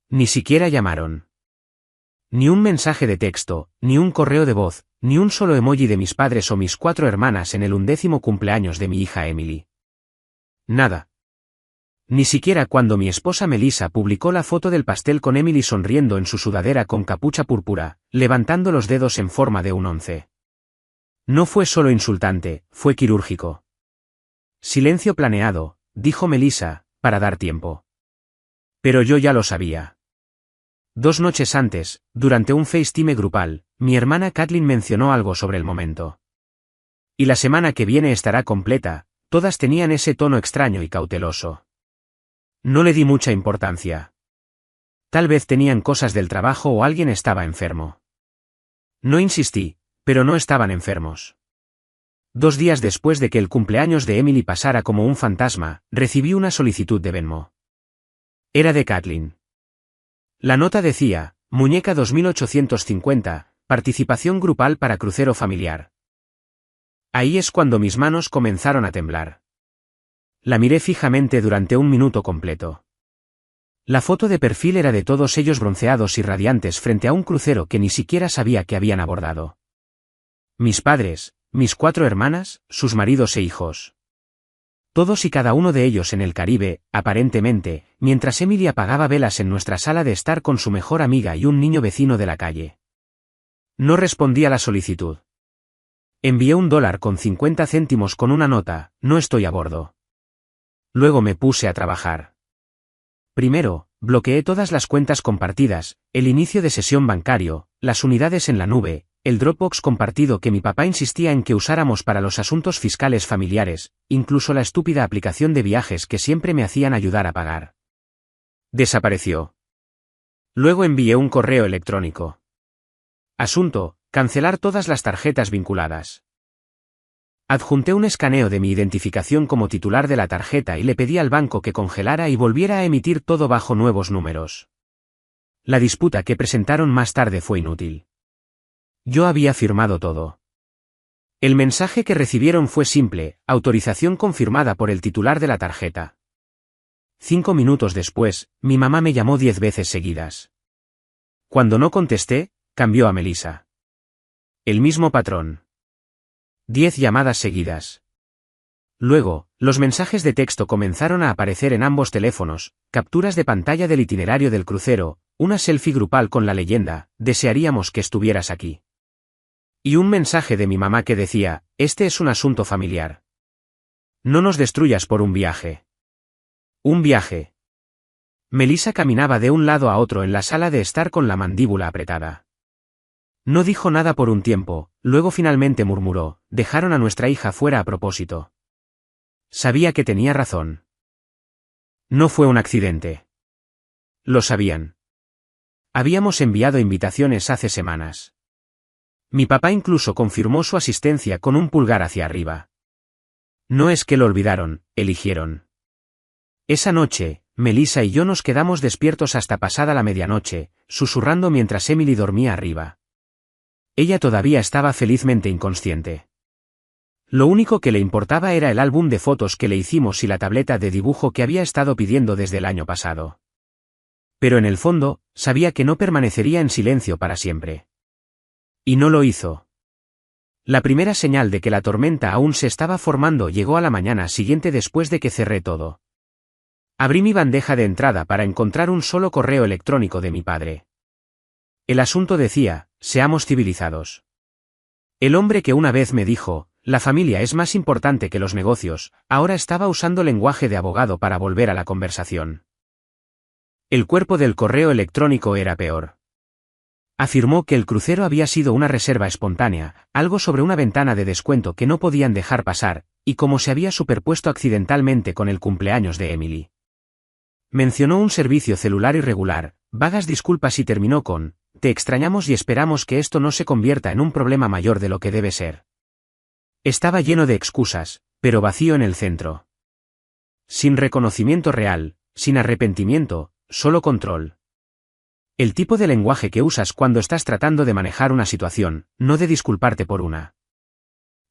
Ni siquiera llamaron. Ni un mensaje de texto, ni un correo de voz, ni un solo emoji de mis padres o mis 4 hermanas en el 11º cumpleaños de mi hija Emily. Nada. Ni siquiera cuando mi esposa Melissa publicó la foto del pastel con Emily sonriendo en su sudadera con capucha púrpura, levantando los dedos en forma de un 11. No fue solo insultante, fue quirúrgico. Silencio planeado, dijo Melissa, para dar tiempo. Pero yo ya lo sabía. 2 noches antes, durante un FaceTime grupal, mi hermana Kathleen mencionó algo sobre el momento. Y la semana que viene estará completa, todas tenían ese tono extraño y cauteloso. No le di mucha importancia. Tal vez tenían cosas del trabajo o alguien estaba enfermo. No insistí, pero no estaban enfermos. 2 días después de que el cumpleaños de Emily pasara como un fantasma, recibí una solicitud de Venmo. Era de Kathleen. La nota decía, muñeca 2850, participación grupal para crucero familiar. Ahí es cuando mis manos comenzaron a temblar. La miré fijamente durante un minuto completo. La foto de perfil era de todos ellos bronceados y radiantes frente a un crucero que ni siquiera sabía que habían abordado. Mis padres, mis 4 hermanas, sus maridos e hijos. Todos y cada uno de ellos en el Caribe, aparentemente, mientras Emily apagaba velas en nuestra sala de estar con su mejor amiga y un niño vecino de la calle. No respondí a la solicitud. Envié $1.50 con una nota, no estoy a bordo. Luego me puse a trabajar. Primero, bloqueé todas las cuentas compartidas, el inicio de sesión bancario, las unidades en la nube, el Dropbox compartido que mi papá insistía en que usáramos para los asuntos fiscales familiares, incluso la estúpida aplicación de viajes que siempre me hacían ayudar a pagar. Desapareció. Luego envié un correo electrónico. Asunto: cancelar todas las tarjetas vinculadas. Adjunté un escaneo de mi identificación como titular de la tarjeta y le pedí al banco que congelara y volviera a emitir todo bajo nuevos números. La disputa que presentaron más tarde fue inútil. Yo había firmado todo. El mensaje que recibieron fue simple: autorización confirmada por el titular de la tarjeta. 5 minutos después, mi mamá me llamó 10 veces seguidas. Cuando no contesté, cambió a Melissa. El mismo patrón. 10 llamadas seguidas. Luego, los mensajes de texto comenzaron a aparecer en ambos teléfonos, capturas de pantalla del itinerario del crucero, una selfie grupal con la leyenda: desearíamos que estuvieras aquí. Y un mensaje de mi mamá que decía: este es un asunto familiar. No nos destruyas por un viaje. Un viaje. Melissa caminaba de un lado a otro en la sala de estar con la mandíbula apretada. No dijo nada por un tiempo, luego finalmente murmuró: dejaron a nuestra hija fuera a propósito. Sabía que tenía razón. No fue un accidente. Lo sabían. Habíamos enviado invitaciones hace semanas. Mi papá incluso confirmó su asistencia con un pulgar hacia arriba. No es que lo olvidaron, eligieron. Esa noche, Melissa y yo nos quedamos despiertos hasta pasada la medianoche, susurrando mientras Emily dormía arriba. Ella todavía estaba felizmente inconsciente. Lo único que le importaba era el álbum de fotos que le hicimos y la tableta de dibujo que había estado pidiendo desde el año pasado. Pero en el fondo, sabía que no permanecería en silencio para siempre. Y no lo hizo. La primera señal de que la tormenta aún se estaba formando llegó a la mañana siguiente después de que cerré todo. Abrí mi bandeja de entrada para encontrar un solo correo electrónico de mi padre. El asunto decía: seamos civilizados. El hombre que una vez me dijo: la familia es más importante que los negocios, ahora estaba usando lenguaje de abogado para volver a la conversación. El cuerpo del correo electrónico era peor. Afirmó que el crucero había sido una reserva espontánea, algo sobre una ventana de descuento que no podían dejar pasar, y cómo se había superpuesto accidentalmente con el cumpleaños de Emily. Mencionó un servicio celular irregular, vagas disculpas y terminó con: te extrañamos y esperamos que esto no se convierta en un problema mayor de lo que debe ser. Estaba lleno de excusas, pero vacío en el centro. Sin reconocimiento real, sin arrepentimiento, solo control. El tipo de lenguaje que usas cuando estás tratando de manejar una situación, no de disculparte por una.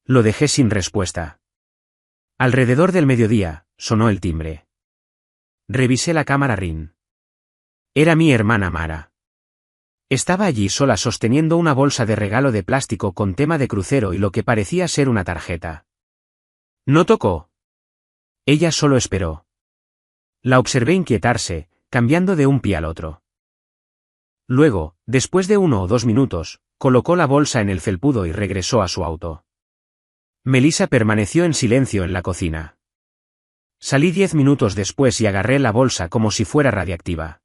Lo dejé sin respuesta. Alrededor del mediodía, sonó el timbre. Revisé la cámara RIN. Era mi hermana Mara. Estaba allí sola sosteniendo una bolsa de regalo de plástico con tema de crucero y lo que parecía ser una tarjeta. No tocó. Ella solo esperó. La observé inquietarse, cambiando de un pie al otro. Luego, después de 1 o 2 minutos, colocó la bolsa en el felpudo y regresó a su auto. Melissa permaneció en silencio en la cocina. Salí 10 minutos después y agarré la bolsa como si fuera radiactiva.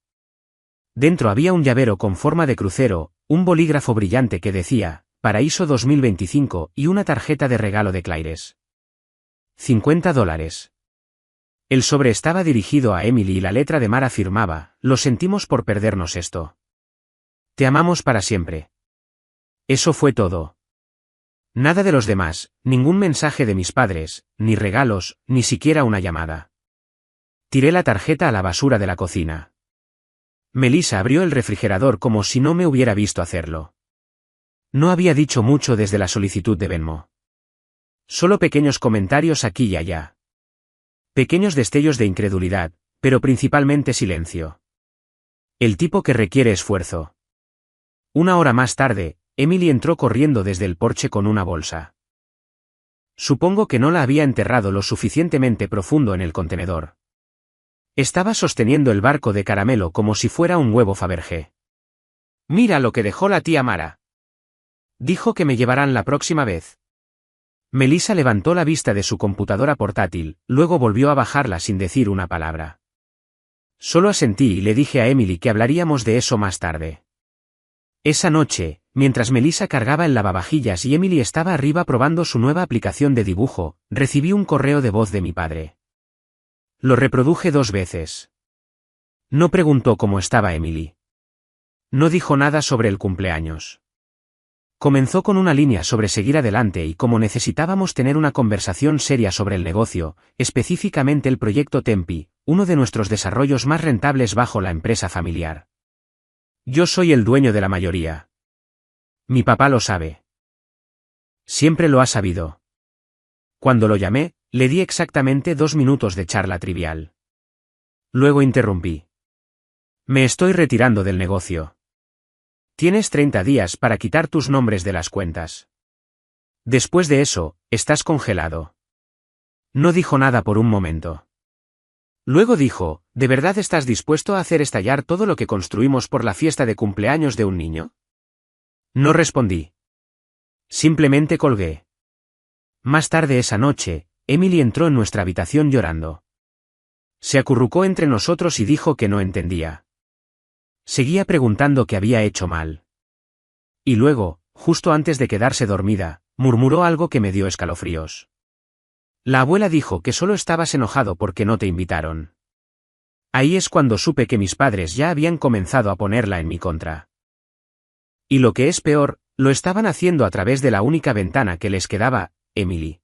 Dentro había un llavero con forma de crucero, un bolígrafo brillante que decía, Paraíso 2025 y una tarjeta de regalo de Claires. $50. El sobre estaba dirigido a Emily y la letra de Mara firmaba, lo sentimos por perdernos esto. Te amamos para siempre. Eso fue todo. Nada de los demás, ningún mensaje de mis padres, ni regalos, ni siquiera una llamada. Tiré la tarjeta a la basura de la cocina. Melissa abrió el refrigerador como si no me hubiera visto hacerlo. No había dicho mucho desde la solicitud de Venmo. Solo pequeños comentarios aquí y allá. Pequeños destellos de incredulidad, pero principalmente silencio. El tipo que requiere esfuerzo. 1 hora más tarde, Emily entró corriendo desde el porche con una bolsa. Supongo que no la había enterrado lo suficientemente profundo en el contenedor. Estaba sosteniendo el barco de caramelo como si fuera un huevo Fabergé. Mira lo que dejó la tía Mara. Dijo que me llevarán la próxima vez. Melissa levantó la vista de su computadora portátil, luego volvió a bajarla sin decir una palabra. Solo asentí y le dije a Emily que hablaríamos de eso más tarde. Esa noche, mientras Melissa cargaba el lavavajillas y Emily estaba arriba probando su nueva aplicación de dibujo, recibí un correo de voz de mi padre. Lo reproduje 2 veces. No preguntó cómo estaba Emily. No dijo nada sobre el cumpleaños. Comenzó con una línea sobre seguir adelante y cómo necesitábamos tener una conversación seria sobre el negocio, específicamente el proyecto Tempi, uno de nuestros desarrollos más rentables bajo la empresa familiar. Yo soy el dueño de la mayoría. Mi papá lo sabe. Siempre lo ha sabido. Cuando lo llamé, le di exactamente 2 minutos de charla trivial. Luego interrumpí. Me estoy retirando del negocio. Tienes 30 días para quitar tus nombres de las cuentas. Después de eso, estás congelado. No dijo nada por un momento. Luego dijo, ¿de verdad estás dispuesto a hacer estallar todo lo que construimos por la fiesta de cumpleaños de un niño? No respondí. Simplemente colgué. Más tarde esa noche, Emily entró en nuestra habitación llorando. Se acurrucó entre nosotros y dijo que no entendía. Seguía preguntando qué había hecho mal. Y luego, justo antes de quedarse dormida, murmuró algo que me dio escalofríos. La abuela dijo que solo estabas enojado porque no te invitaron. Ahí es cuando supe que mis padres ya habían comenzado a ponerla en mi contra. Y lo que es peor, lo estaban haciendo a través de la única ventana que les quedaba, Emily.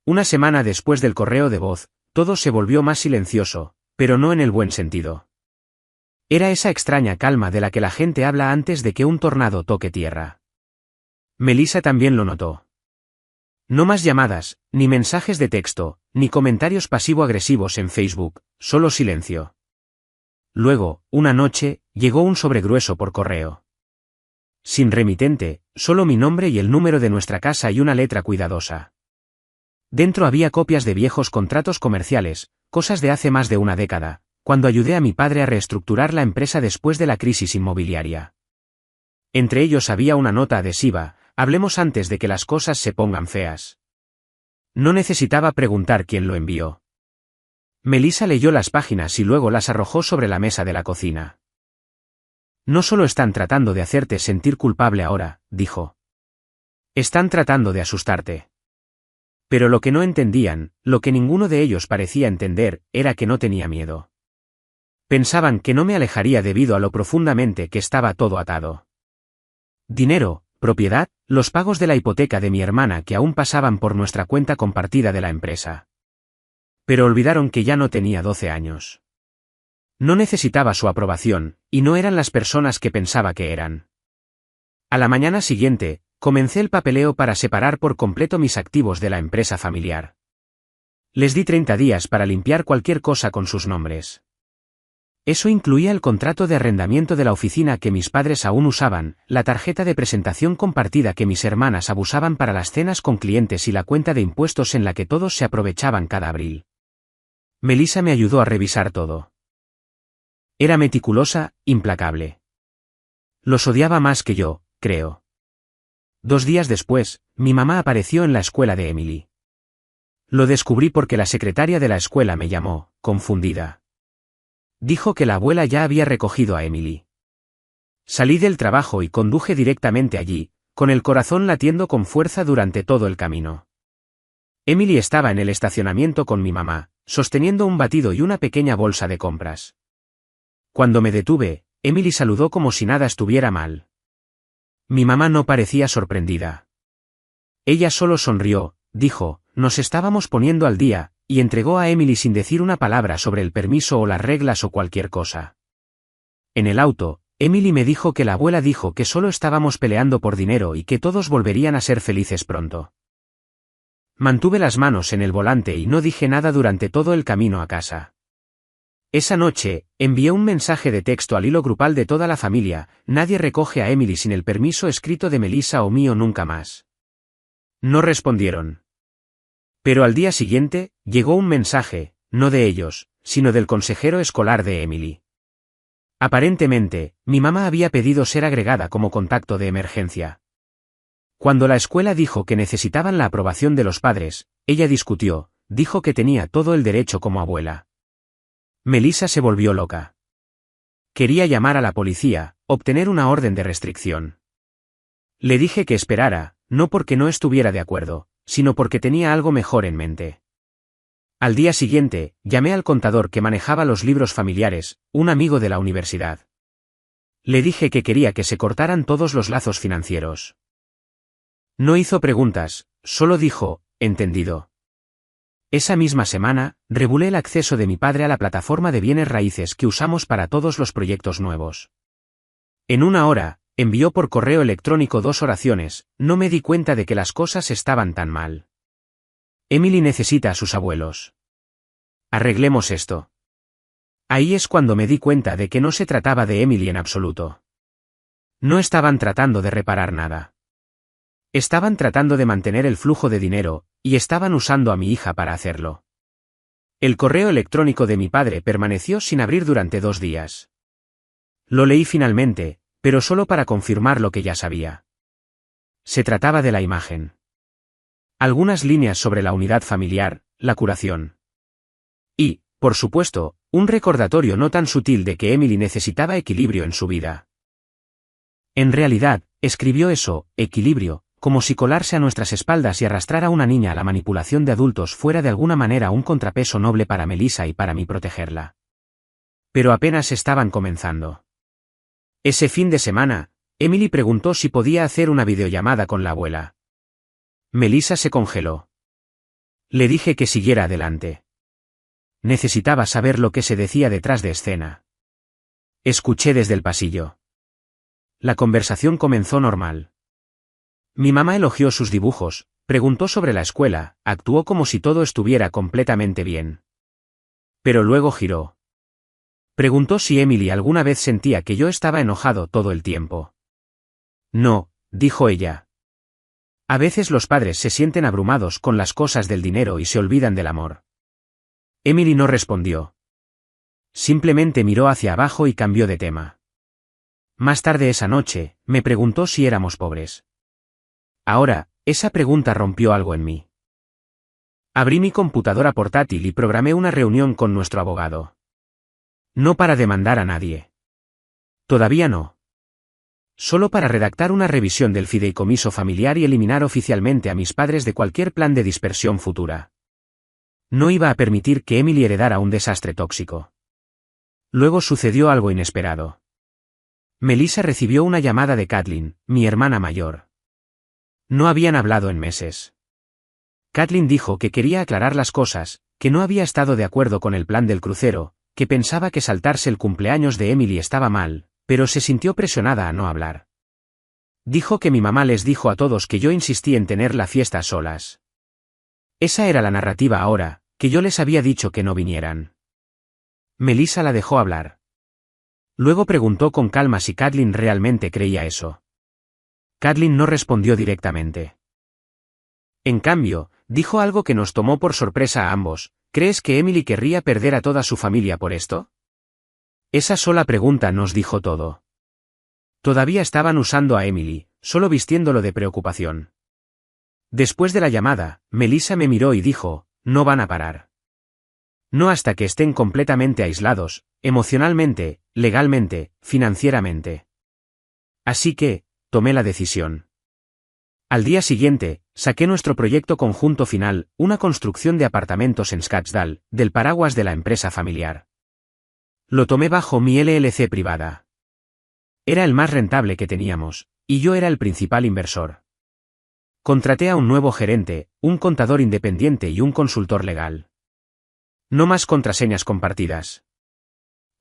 Una semana después del correo de voz, todo se volvió más silencioso, pero no en el buen sentido. Era esa extraña calma de la que la gente habla antes de que un tornado toque tierra. Melissa también lo notó. No más llamadas, ni mensajes de texto, ni comentarios pasivo-agresivos en Facebook, solo silencio. Luego, una noche, llegó un sobre grueso por correo. Sin remitente, solo mi nombre y el número de nuestra casa y una letra cuidadosa. Dentro había copias de viejos contratos comerciales, cosas de hace más de una década, cuando ayudé a mi padre a reestructurar la empresa después de la crisis inmobiliaria. Entre ellos había una nota adhesiva, hablemos antes de que las cosas se pongan feas. No necesitaba preguntar quién lo envió. Melissa leyó las páginas y luego las arrojó sobre la mesa de la cocina. No solo están tratando de hacerte sentir culpable ahora, dijo. Están tratando de asustarte. Pero lo que no entendían, lo que ninguno de ellos parecía entender, era que no tenía miedo. Pensaban que no me alejaría debido a lo profundamente que estaba todo atado. Dinero, propiedad, los pagos de la hipoteca de mi hermana que aún pasaban por nuestra cuenta compartida de la empresa. Pero olvidaron que ya no tenía 12 años. No necesitaba su aprobación, y no eran las personas que pensaba que eran. A la mañana siguiente, comencé el papeleo para separar por completo mis activos de la empresa familiar. Les di 30 días para limpiar cualquier cosa con sus nombres. Eso incluía el contrato de arrendamiento de la oficina que mis padres aún usaban, la tarjeta de presentación compartida que mis hermanas abusaban para las cenas con clientes y la cuenta de impuestos en la que todos se aprovechaban cada abril. Melissa me ayudó a revisar todo. Era meticulosa, implacable. Los odiaba más que yo, creo. 2 días después, mi mamá apareció en la escuela de Emily. Lo descubrí porque la secretaria de la escuela me llamó, confundida. Dijo que la abuela ya había recogido a Emily. Salí del trabajo y conduje directamente allí, con el corazón latiendo con fuerza durante todo el camino. Emily estaba en el estacionamiento con mi mamá, sosteniendo un batido y una pequeña bolsa de compras. Cuando me detuve, Emily saludó como si nada estuviera mal. Mi mamá no parecía sorprendida. Ella solo sonrió, dijo, nos estábamos poniendo al día, y entregó a Emily sin decir una palabra sobre el permiso o las reglas o cualquier cosa. En el auto, Emily me dijo que la abuela dijo que solo estábamos peleando por dinero y que todos volverían a ser felices pronto. Mantuve las manos en el volante y no dije nada durante todo el camino a casa. Esa noche, envié un mensaje de texto al hilo grupal de toda la familia, nadie recoge a Emily sin el permiso escrito de Melissa o mío nunca más. No respondieron. Pero al día siguiente, llegó un mensaje, no de ellos, sino del consejero escolar de Emily. Aparentemente, mi mamá había pedido ser agregada como contacto de emergencia. Cuando la escuela dijo que necesitaban la aprobación de los padres, ella discutió, dijo que tenía todo el derecho como abuela. Melissa se volvió loca. Quería llamar a la policía, obtener una orden de restricción. Le dije que esperara, no porque no estuviera de acuerdo, sino porque tenía algo mejor en mente. Al día siguiente, llamé al contador que manejaba los libros familiares, un amigo de la universidad. Le dije que quería que se cortaran todos los lazos financieros. No hizo preguntas, solo dijo, entendido. Esa misma semana, regulé el acceso de mi padre a la plataforma de bienes raíces que usamos para todos los proyectos nuevos. En 1 hora, envió por correo electrónico 2 oraciones, no me di cuenta de que las cosas estaban tan mal. Emily necesita a sus abuelos. Arreglemos esto. Ahí es cuando me di cuenta de que no se trataba de Emily en absoluto. No estaban tratando de reparar nada. Estaban tratando de mantener el flujo de dinero, y estaban usando a mi hija para hacerlo. El correo electrónico de mi padre permaneció sin abrir durante 2 días. Lo leí finalmente, pero solo para confirmar lo que ya sabía. Se trataba de la imagen. Algunas líneas sobre la unidad familiar, la curación. Y, por supuesto, un recordatorio no tan sutil de que Emily necesitaba equilibrio en su vida. En realidad, escribió eso, equilibrio, como si colarse a nuestras espaldas y arrastrar a una niña a la manipulación de adultos fuera de alguna manera un contrapeso noble para Melissa y para mí protegerla. Pero apenas estaban comenzando. Ese fin de semana, Emily preguntó si podía hacer una videollamada con la abuela. Melissa se congeló. Le dije que siguiera adelante. Necesitaba saber lo que se decía detrás de escena. Escuché desde el pasillo. La conversación comenzó normal. Mi mamá elogió sus dibujos, preguntó sobre la escuela, actuó como si todo estuviera completamente bien. Pero luego giró. Preguntó si Emily alguna vez sentía que yo estaba enojado todo el tiempo. No, dijo ella. A veces los padres se sienten abrumados con las cosas del dinero y se olvidan del amor. Emily no respondió. Simplemente miró hacia abajo y cambió de tema. Más tarde esa noche, me preguntó si éramos pobres. Ahora, esa pregunta rompió algo en mí. Abrí mi computadora portátil y programé una reunión con nuestro abogado. No para demandar a nadie. Todavía no. Solo para redactar una revisión del fideicomiso familiar y eliminar oficialmente a mis padres de cualquier plan de dispersión futura. No iba a permitir que Emily heredara un desastre tóxico. Luego sucedió algo inesperado. Melissa recibió una llamada de Kathleen, mi hermana mayor. No habían hablado en meses. Kathleen dijo que quería aclarar las cosas, que no había estado de acuerdo con el plan del crucero, que pensaba que saltarse el cumpleaños de Emily estaba mal, pero se sintió presionada a no hablar. Dijo que mi mamá les dijo a todos que yo insistí en tener la fiesta solas. Esa era la narrativa ahora, que yo les había dicho que no vinieran. Melissa la dejó hablar. Luego preguntó con calma si Kathleen realmente creía eso. Kathleen no respondió directamente. En cambio, dijo algo que nos tomó por sorpresa a ambos. ¿Crees que Emily querría perder a toda su familia por esto? Esa sola pregunta nos dijo todo. Todavía estaban usando a Emily, solo vistiéndolo de preocupación. Después de la llamada, Melissa me miró y dijo, no van a parar. No hasta que estén completamente aislados, emocionalmente, legalmente, financieramente. Así que, tomé la decisión. Al día siguiente, saqué nuestro proyecto conjunto final, una construcción de apartamentos en Scottsdale, del paraguas de la empresa familiar. Lo tomé bajo mi LLC privada. Era el más rentable que teníamos, y yo era el principal inversor. Contraté a un nuevo gerente, un contador independiente y un consultor legal. No más contraseñas compartidas.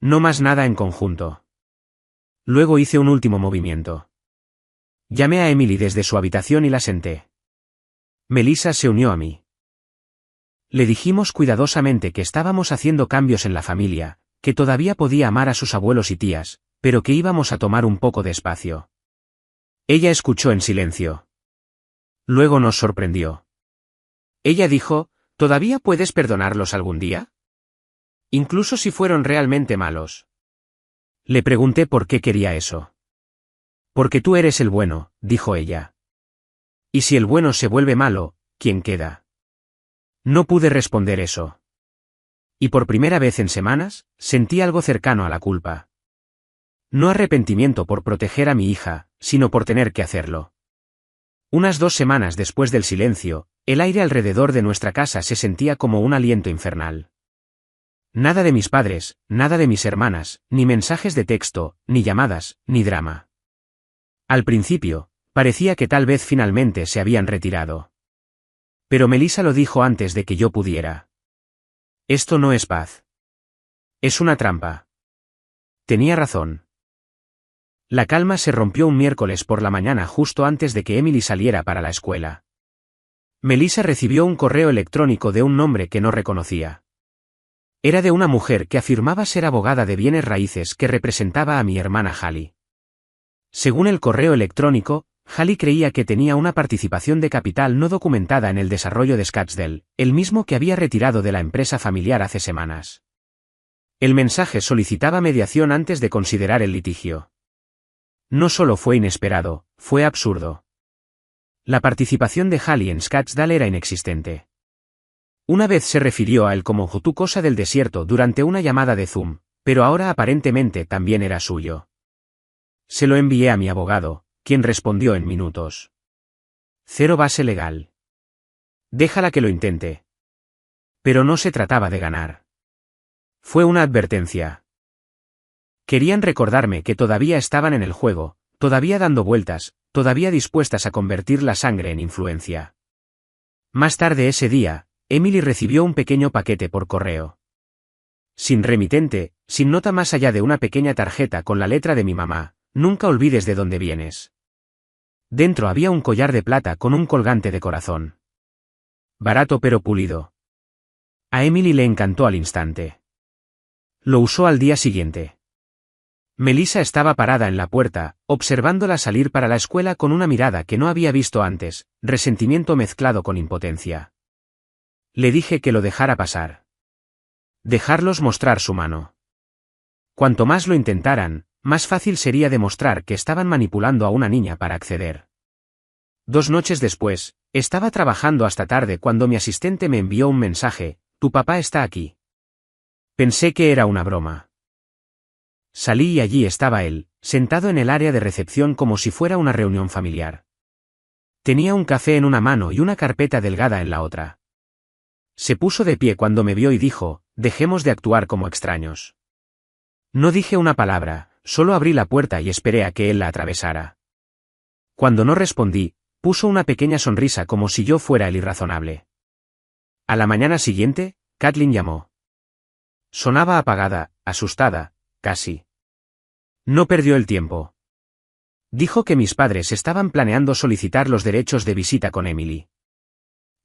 No más nada en conjunto. Luego hice un último movimiento. Llamé a Emily desde su habitación y la senté. Melissa se unió a mí. Le dijimos cuidadosamente que estábamos haciendo cambios en la familia, que todavía podía amar a sus abuelos y tías, pero que íbamos a tomar un poco de espacio. Ella escuchó en silencio. Luego nos sorprendió. Ella dijo, ¿todavía puedes perdonarlos algún día? Incluso si fueron realmente malos. Le pregunté por qué quería eso. Porque tú eres el bueno, dijo ella. Y si el bueno se vuelve malo, ¿quién queda? No pude responder eso. Y por primera vez en semanas, sentí algo cercano a la culpa. No arrepentimiento por proteger a mi hija, sino por tener que hacerlo. Unas 2 semanas después del silencio, el aire alrededor de nuestra casa se sentía como un aliento infernal. Nada de mis padres, nada de mis hermanas, ni mensajes de texto, ni llamadas, ni drama. Al principio, parecía que tal vez finalmente se habían retirado. Pero Melissa lo dijo antes de que yo pudiera. Esto no es paz. Es una trampa. Tenía razón. La calma se rompió un miércoles por la mañana justo antes de que Emily saliera para la escuela. Melissa recibió un correo electrónico de un nombre que no reconocía. Era de una mujer que afirmaba ser abogada de bienes raíces que representaba a mi hermana Hallie. Según el correo electrónico, Hallie creía que tenía una participación de capital no documentada en el desarrollo de Scottsdale, el mismo que había retirado de la empresa familiar hace semanas. El mensaje solicitaba mediación antes de considerar el litigio. No solo fue inesperado, fue absurdo. La participación de Hallie en Scottsdale era inexistente. Una vez se refirió a él como tu cosa del desierto durante una llamada de Zoom, pero ahora aparentemente también era suyo. Se lo envié a mi abogado, quien respondió en minutos. Cero base legal. Déjala que lo intente. Pero no se trataba de ganar. Fue una advertencia. Querían recordarme que todavía estaban en el juego, todavía dando vueltas, todavía dispuestas a convertir la sangre en influencia. Más tarde ese día, Emily recibió un pequeño paquete por correo. Sin remitente, sin nota más allá de una pequeña tarjeta con la letra de mi mamá, nunca olvides de dónde vienes. Dentro había un collar de plata con un colgante de corazón. Barato pero pulido. A Emily le encantó al instante. Lo usó al día siguiente. Melissa estaba parada en la puerta, observándola salir para la escuela con una mirada que no había visto antes, resentimiento mezclado con impotencia. Le dije que lo dejara pasar. Dejarlos mostrar su mano. Cuanto más lo intentaran, más fácil sería demostrar que estaban manipulando a una niña para acceder. 2 noches después, estaba trabajando hasta tarde cuando mi asistente me envió un mensaje, tu papá está aquí. Pensé que era una broma. Salí y allí estaba él, sentado en el área de recepción como si fuera una reunión familiar. Tenía un café en una mano y una carpeta delgada en la otra. Se puso de pie cuando me vio y dijo, dejemos de actuar como extraños. No dije una palabra, solo abrí la puerta y esperé a que él la atravesara. Cuando no respondí, puso una pequeña sonrisa como si yo fuera el irrazonable. A la mañana siguiente, Kathleen llamó. Sonaba apagada, asustada, casi. No perdió el tiempo. Dijo que mis padres estaban planeando solicitar los derechos de visita con Emily.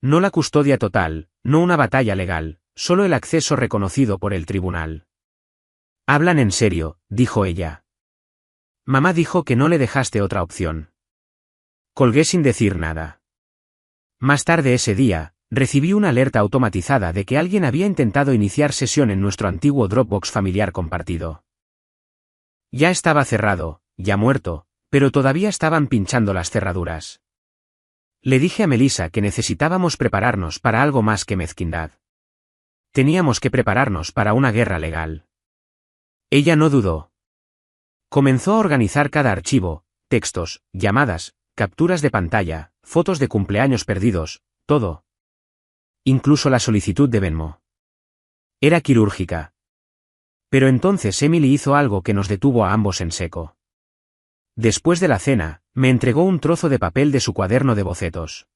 No la custodia total, no una batalla legal, solo el acceso reconocido por el tribunal. Hablan en serio, dijo ella. Mamá dijo que no le dejaste otra opción. Colgué sin decir nada. Más tarde ese día, recibí una alerta automatizada de que alguien había intentado iniciar sesión en nuestro antiguo Dropbox familiar compartido. Ya estaba cerrado, ya muerto, pero todavía estaban pinchando las cerraduras. Le dije a Melissa que necesitábamos prepararnos para algo más que mezquindad. Teníamos que prepararnos para una guerra legal. Ella no dudó. Comenzó a organizar cada archivo, textos, llamadas, capturas de pantalla, fotos de cumpleaños perdidos, todo. Incluso la solicitud de Venmo. Era quirúrgica. Pero entonces Emily hizo algo que nos detuvo a ambos en seco. Después de la cena, me entregó un trozo de papel de su cuaderno de bocetos.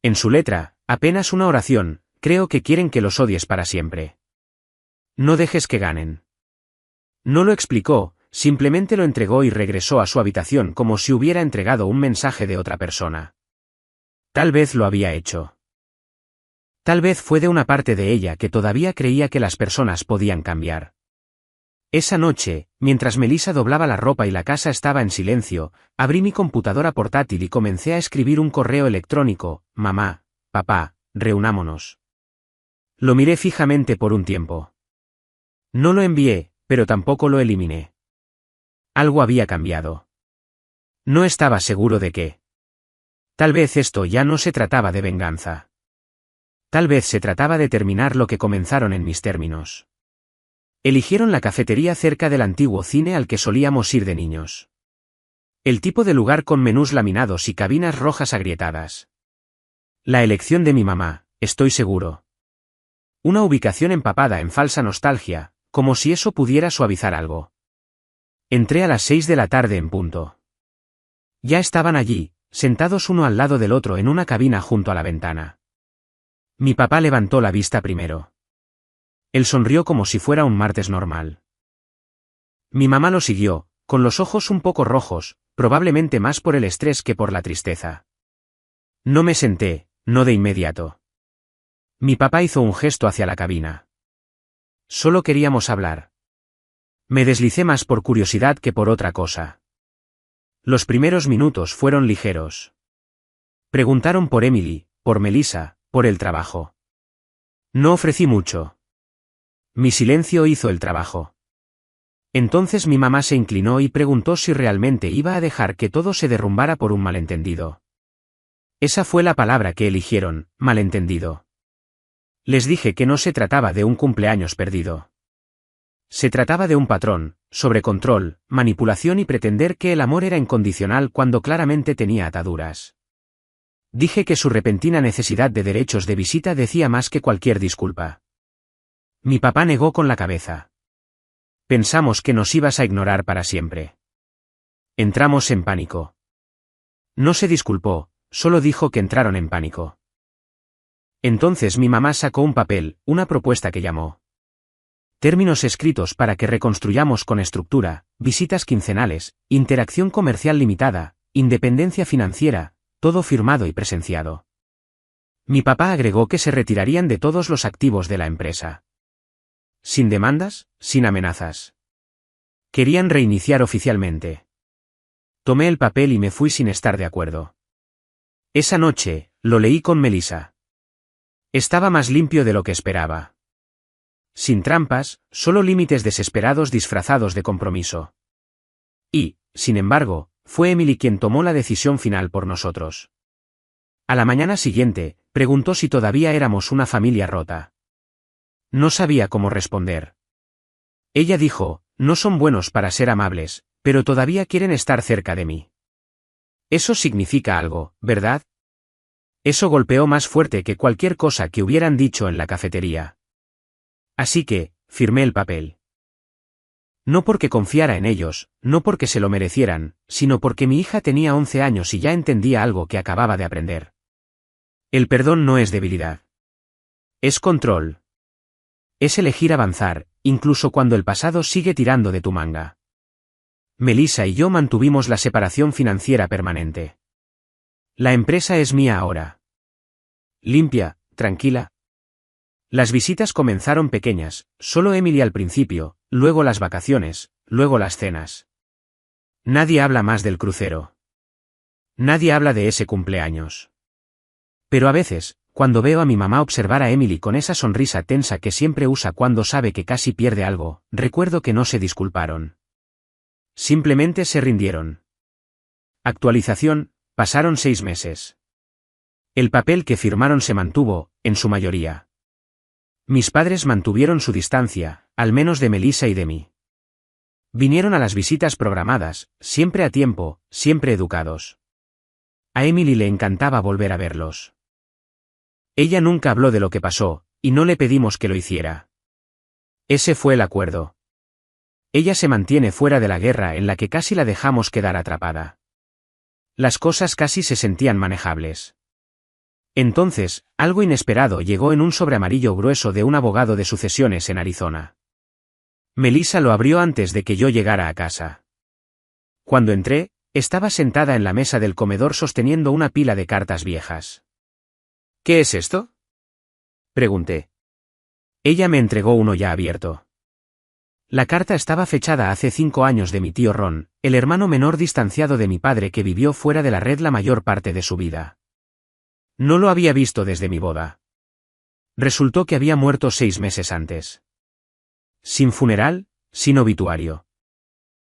En su letra, apenas una oración: creo que quieren que los odies para siempre. No dejes que ganen. No lo explicó, simplemente lo entregó y regresó a su habitación como si hubiera entregado un mensaje de otra persona. Tal vez lo había hecho. Tal vez fue de una parte de ella que todavía creía que las personas podían cambiar. Esa noche, mientras Melissa doblaba la ropa y la casa estaba en silencio, abrí mi computadora portátil y comencé a escribir un correo electrónico: mamá, papá, reunámonos. Lo miré fijamente por un tiempo. No lo envié, pero tampoco lo eliminé. Algo había cambiado. No estaba seguro de qué. Tal vez esto ya no se trataba de venganza. Tal vez se trataba de terminar lo que comenzaron en mis términos. Eligieron la cafetería cerca del antiguo cine al que solíamos ir de niños. El tipo de lugar con menús laminados y cabinas rojas agrietadas. La elección de mi mamá, estoy seguro. Una ubicación empapada en falsa nostalgia, como si eso pudiera suavizar algo. Entré a las 6 de la tarde en punto. Ya estaban allí, sentados uno al lado del otro en una cabina junto a la ventana. Mi papá levantó la vista primero. Él sonrió como si fuera un martes normal. Mi mamá lo siguió, con los ojos un poco rojos, probablemente más por el estrés que por la tristeza. No me senté, no de inmediato. Mi papá hizo un gesto hacia la cabina. Solo queríamos hablar. Me deslicé más por curiosidad que por otra cosa. Los primeros minutos fueron ligeros. Preguntaron por Emily, por Melissa, por el trabajo. No ofrecí mucho. Mi silencio hizo el trabajo. Entonces mi mamá se inclinó y preguntó si realmente iba a dejar que todo se derrumbara por un malentendido. Esa fue la palabra que eligieron: malentendido. Les dije que no se trataba de un cumpleaños perdido. Se trataba de un patrón, sobrecontrol, manipulación y pretender que el amor era incondicional cuando claramente tenía ataduras. Dije que su repentina necesidad de derechos de visita decía más que cualquier disculpa. Mi papá negó con la cabeza. Pensamos que nos ibas a ignorar para siempre. Entramos en pánico. No se disculpó, solo dijo que entraron en pánico. Entonces mi mamá sacó un papel, una propuesta que llamó: términos escritos para que reconstruyamos con estructura, visitas quincenales, interacción comercial limitada, independencia financiera, todo firmado y presenciado. Mi papá agregó que se retirarían de todos los activos de la empresa. Sin demandas, sin amenazas. Querían reiniciar oficialmente. Tomé el papel y me fui sin estar de acuerdo. Esa noche, lo leí con Melissa. Estaba más limpio de lo que esperaba. Sin trampas, solo límites desesperados disfrazados de compromiso. Y, sin embargo, fue Emily quien tomó la decisión final por nosotros. A la mañana siguiente, preguntó si todavía éramos una familia rota. No sabía cómo responder. Ella dijo: no son buenos para ser amables, pero todavía quieren estar cerca de mí. Eso significa algo, ¿verdad? Eso golpeó más fuerte que cualquier cosa que hubieran dicho en la cafetería. Así que, firmé el papel. No porque confiara en ellos, no porque se lo merecieran, sino porque mi hija tenía 11 años y ya entendía algo que acababa de aprender. El perdón no es debilidad. Es control. Es elegir avanzar, incluso cuando el pasado sigue tirando de tu manga. Melissa y yo mantuvimos la separación financiera permanente. La empresa es mía ahora. Limpia, tranquila. Las visitas comenzaron pequeñas, solo Emily al principio, luego las vacaciones, luego las cenas. Nadie habla más del crucero. Nadie habla de ese cumpleaños. Pero a veces, cuando veo a mi mamá observar a Emily con esa sonrisa tensa que siempre usa cuando sabe que casi pierde algo, recuerdo que no se disculparon. Simplemente se rindieron. Actualización, pasaron 6 meses. El papel que firmaron se mantuvo, en su mayoría. Mis padres mantuvieron su distancia, al menos de Melissa y de mí. Vinieron a las visitas programadas, siempre a tiempo, siempre educados. A Emily le encantaba volver a verlos. Ella nunca habló de lo que pasó, y no le pedimos que lo hiciera. Ese fue el acuerdo. Ella se mantiene fuera de la guerra en la que casi la dejamos quedar atrapada. Las cosas casi se sentían manejables. Entonces, algo inesperado llegó en un sobre amarillo grueso de un abogado de sucesiones en Arizona. Melissa lo abrió antes de que yo llegara a casa. Cuando entré, estaba sentada en la mesa del comedor sosteniendo una pila de cartas viejas. ¿Qué es esto?, pregunté. Ella me entregó uno ya abierto. La carta estaba fechada hace 5 años de mi tío Ron, el hermano menor distanciado de mi padre que vivió fuera de la red la mayor parte de su vida. No lo había visto desde mi boda. Resultó que había muerto 6 meses antes. Sin funeral, sin obituario.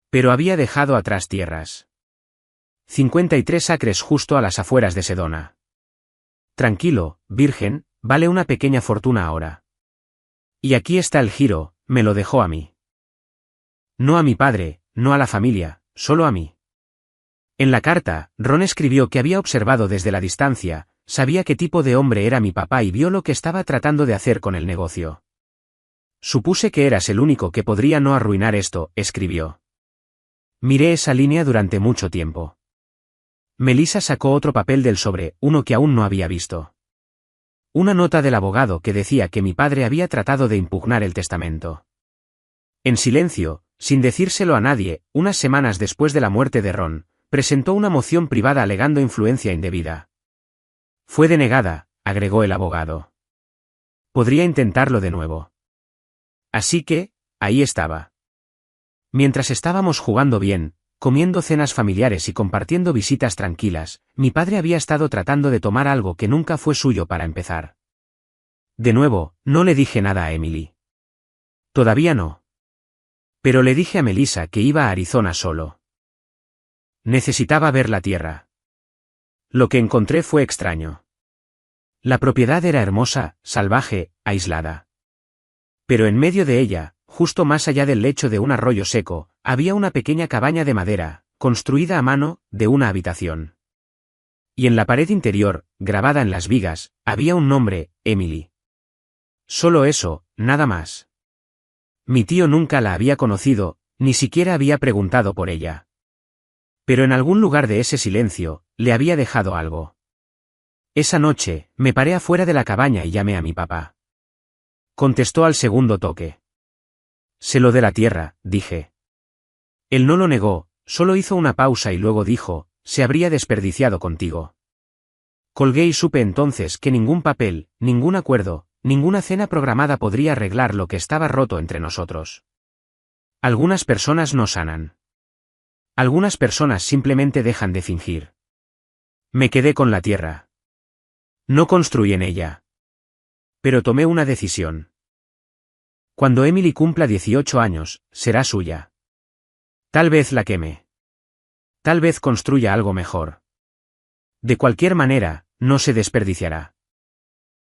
Pero había dejado atrás tierras. 53 acres justo a las afueras de Sedona. Tranquilo, virgen, vale una pequeña fortuna ahora. Y aquí está el giro, me lo dejó a mí. No a mi padre, no a la familia, solo a mí. En la carta, Ron escribió que había observado desde la distancia, sabía qué tipo de hombre era mi papá y vio lo que estaba tratando de hacer con el negocio. Supuse que eras el único que podría no arruinar esto, escribió. Miré esa línea durante mucho tiempo. Melissa sacó otro papel del sobre, uno que aún no había visto. Una nota del abogado que decía que mi padre había tratado de impugnar el testamento. En silencio, sin decírselo a nadie, unas semanas después de la muerte de Ron, presentó una moción privada alegando influencia indebida. Fue denegada, agregó el abogado. Podría intentarlo de nuevo. Así que, ahí estaba. Mientras estábamos jugando bien, comiendo cenas familiares y compartiendo visitas tranquilas, mi padre había estado tratando de tomar algo que nunca fue suyo para empezar. De nuevo, no le dije nada a Emily. Todavía no. Pero le dije a Melissa que iba a Arizona solo. Necesitaba ver la tierra. Lo que encontré fue extraño. La propiedad era hermosa, salvaje, aislada. Pero en medio de ella, justo más allá del lecho de un arroyo seco, había una pequeña cabaña de madera, construida a mano, de una habitación. Y en la pared interior, grabada en las vigas, había un nombre, Emily. Solo eso, nada más. Mi tío nunca la había conocido, ni siquiera había preguntado por ella. Pero en algún lugar de ese silencio, le había dejado algo. Esa noche, me paré afuera de la cabaña y llamé a mi papá. Contestó al segundo toque. Se lo de la tierra, dije. Él no lo negó, solo hizo una pausa y luego dijo, se habría desperdiciado contigo. Colgué y supe entonces que ningún papel, ningún acuerdo, ninguna cena programada podría arreglar lo que estaba roto entre nosotros. Algunas personas no sanan. Algunas personas simplemente dejan de fingir. Me quedé con la tierra. No construí en ella. Pero tomé una decisión. Cuando Emily cumpla 18 años, será suya. Tal vez la queme. Tal vez construya algo mejor. De cualquier manera, no se desperdiciará.